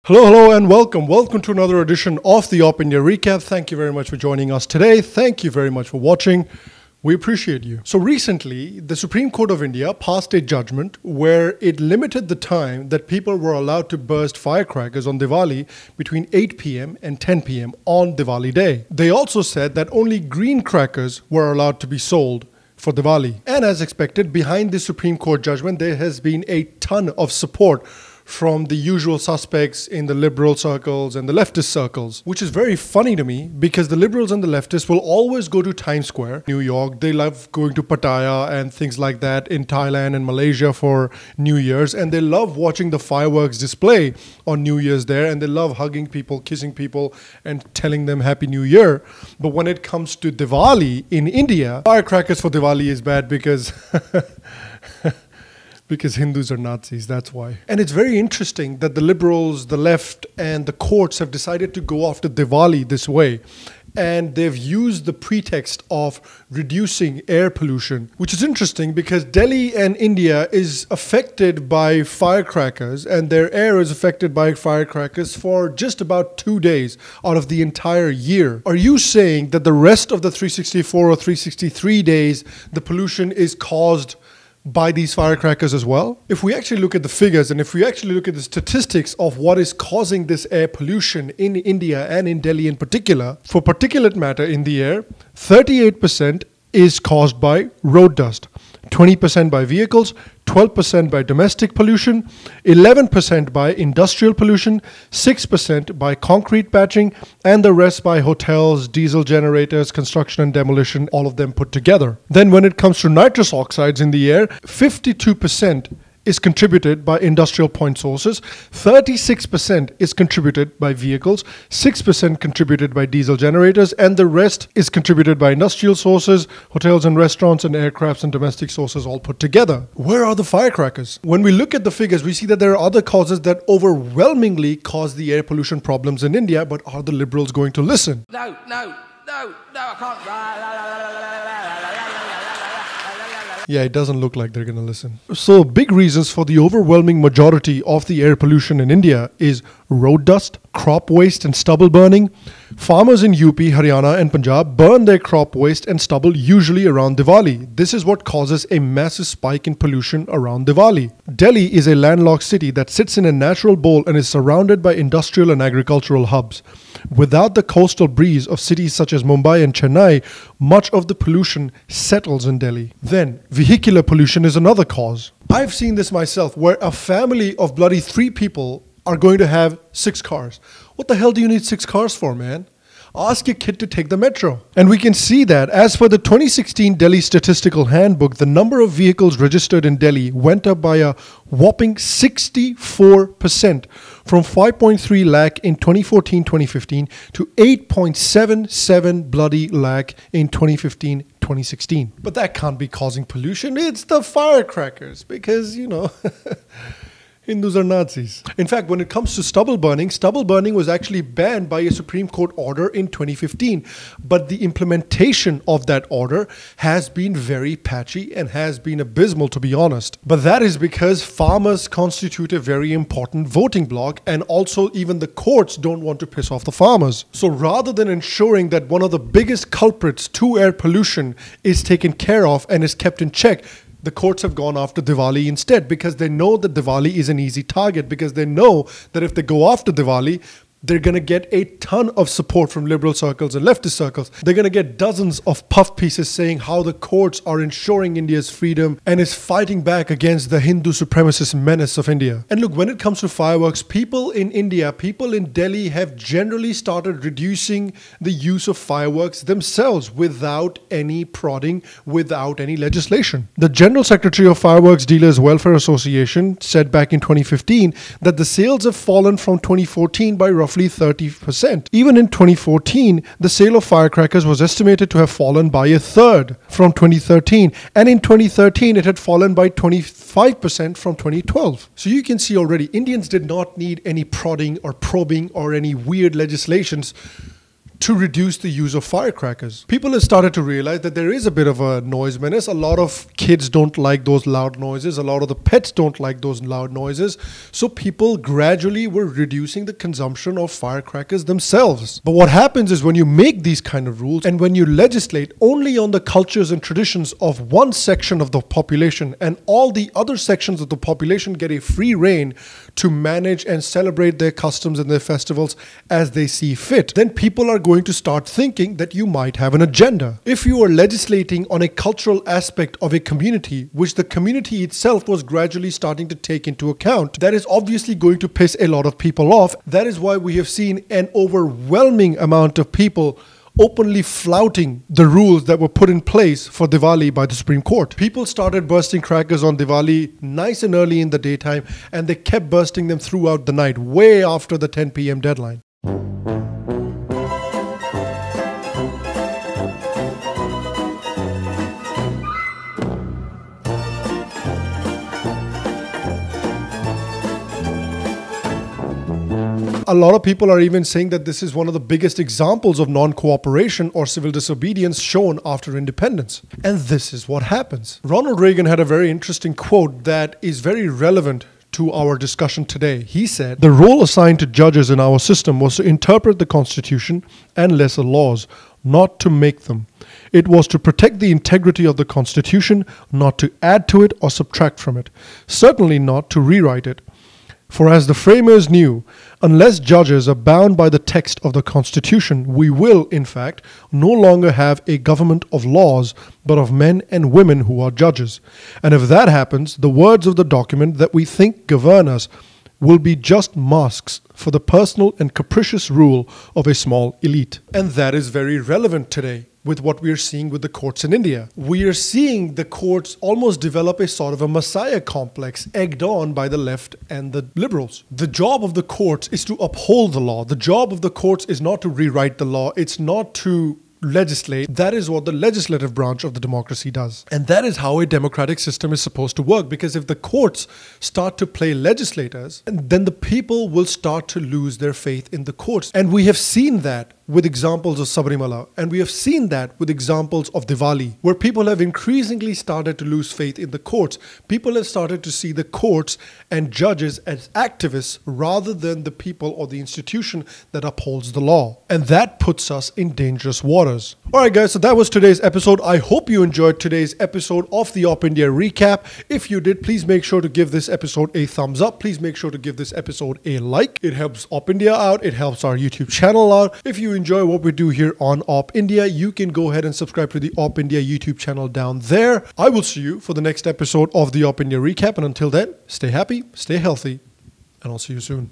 Hello, hello, and welcome. Welcome to another edition of the OpIndia Recap. Thank you very much for joining us today. Thank you very much for watching. We appreciate you. So recently, the Supreme Court of India passed a judgment where it limited the time that people were allowed to burst firecrackers on Diwali between 8 p.m. and 10 p.m. on Diwali day. They also said that only green crackers were allowed to be sold for Diwali. And as expected, behind the Supreme Court judgment, there has been a ton of support from the usual suspects in the liberal circles and the leftist circles, which is very funny to me because the liberals and the leftists will always go to Times Square, New York. They love going to Pattaya and things like that in Thailand and Malaysia for New Year's, and they love watching the fireworks display on New Year's there, and they love hugging people, kissing people, and telling them Happy New Year. But when it comes to Diwali in India, firecrackers for Diwali is bad because because Hindus are Nazis, that's why. And it's very interesting that the liberals, the left, and the courts have decided to go after Diwali this way. And they've used the pretext of reducing air pollution, which is interesting because Delhi and India is affected by firecrackers, and their air is affected by firecrackers for just about 2 days out of the entire year. Are you saying that the rest of the 364 or 363 days, the pollution is caused by these firecrackers as well? If we actually look at the figures and if we actually look at the statistics of what is causing this air pollution in India and in Delhi in particular, for particulate matter in the air, 38% is caused by road dust, 20% by vehicles, 12% by domestic pollution, 11% by industrial pollution, 6% by concrete patching, and the rest by hotels, diesel generators, construction and demolition, all of them put together. Then when it comes to nitrous oxides in the air, 52% is contributed by industrial point sources, 36% is contributed by vehicles, 6% contributed by diesel generators, and the rest is contributed by industrial sources, hotels and restaurants, and aircrafts and domestic sources all put together. Where are the firecrackers? When we look at the figures, we see that there are other causes that overwhelmingly cause the air pollution problems in India, but are the liberals going to listen? No, I can't. Yeah, it doesn't look like they're going to listen. So big reasons for the overwhelming majority of the air pollution in India is road dust, crop waste and stubble burning. Farmers in UP, Haryana and Punjab burn their crop waste and stubble usually around Diwali. This is what causes a massive spike in pollution around Diwali. Delhi is a landlocked city that sits in a natural bowl and is surrounded by industrial and agricultural hubs. Without the coastal breeze of cities such as Mumbai and Chennai, much of the pollution settles in Delhi. Then, vehicular pollution is another cause. I've seen this myself, where a family of bloody 3 people are going to have 6 cars. What the hell do you need 6 cars for, man? Ask your kid to take the metro. And we can see that as per the 2016 Delhi Statistical Handbook, the number of vehicles registered in Delhi went up by a whopping 64% from 5.3 lakh in 2014-2015 to 8.77 bloody lakh in 2015-2016. But that can't be causing pollution. It's the firecrackers because, Hindus are Nazis. In fact, when it comes to stubble burning was actually banned by a Supreme Court order in 2015. But the implementation of that order has been very patchy and has been abysmal, to be honest. But that is because farmers constitute a very important voting bloc, and also even the courts don't want to piss off the farmers. So rather than ensuring that one of the biggest culprits to air pollution is taken care of and is kept in check, the courts have gone after Diwali instead because they know that Diwali is an easy target, because they know that if they go after Diwali, they're going to get a ton of support from liberal circles and leftist circles. They're going to get dozens of puff pieces saying how the courts are ensuring India's freedom and is fighting back against the Hindu supremacist menace of India. And look, when it comes to fireworks, people in India, people in Delhi have generally started reducing the use of fireworks themselves without any prodding, without any legislation. The General Secretary of Fireworks Dealers Welfare Association said back in 2015 that the sales have fallen from 2014 by roughly 30%. Even in 2014, the sale of firecrackers was estimated to have fallen by 1/3 from 2013. And in 2013, it had fallen by 25% from 2012. So you can see already, Indians did not need any prodding or probing or any weird legislations to reduce the use of firecrackers. People have started to realize that there is a bit of a noise menace. A lot of kids don't like those loud noises. A lot of the pets don't like those loud noises. So people gradually were reducing the consumption of firecrackers themselves. But what happens is when you make these kind of rules and when you legislate only on the cultures and traditions of one section of the population and all the other sections of the population get a free rein to manage and celebrate their customs and their festivals as they see fit, then people are going to start thinking that you might have an agenda. If you are legislating on a cultural aspect of a community, which the community itself was gradually starting to take into account, that is obviously going to piss a lot of people off. That is why we have seen an overwhelming amount of people openly flouting the rules that were put in place for Diwali by the Supreme Court. People started bursting crackers on Diwali nice and early in the daytime, and they kept bursting them throughout the night, way after the 10 p.m. deadline. A lot of people are even saying that this is one of the biggest examples of non-cooperation or civil disobedience shown after independence. And this is what happens. Ronald Reagan had a very interesting quote that is very relevant to our discussion today. He said, "The role assigned to judges in our system was to interpret the Constitution and lesser laws, not to make them. It was to protect the integrity of the Constitution, not to add to it or subtract from it. Certainly not to rewrite it. For as the framers knew, unless judges are bound by the text of the Constitution, we will, in fact, no longer have a government of laws, but of men and women who are judges. And if that happens, the words of the document that we think govern us will be just masks for the personal and capricious rule of a small elite." And that is very relevant today with what we are seeing with the courts in India. We are seeing the courts almost develop a sort of a messiah complex egged on by the left and the liberals. The job of the courts is to uphold the law. The job of the courts is not to rewrite the law. It's not to legislate. That is what the legislative branch of the democracy does. And that is how a democratic system is supposed to work, because if the courts start to play legislators, then the people will start to lose their faith in the courts. And we have seen that with examples of Sabarimala, and we have seen that with examples of Diwali, where people have increasingly started to lose faith in the courts. People have started to see the courts and judges as activists rather than the people or the institution that upholds the law. And that puts us in dangerous waters. Alright guys, so that was today's episode. I hope you enjoyed today's episode of the OpIndia recap. If you did, please make sure to give this episode a thumbs up. Please make sure to give this episode a like. It helps OpIndia out. It helps our YouTube channel out. If you enjoy what we do here on OpIndia, you can go ahead and subscribe to the OpIndia YouTube channel down there. I will see you for the next episode of the OpIndia recap. And until then, stay happy, stay healthy, and I'll see you soon.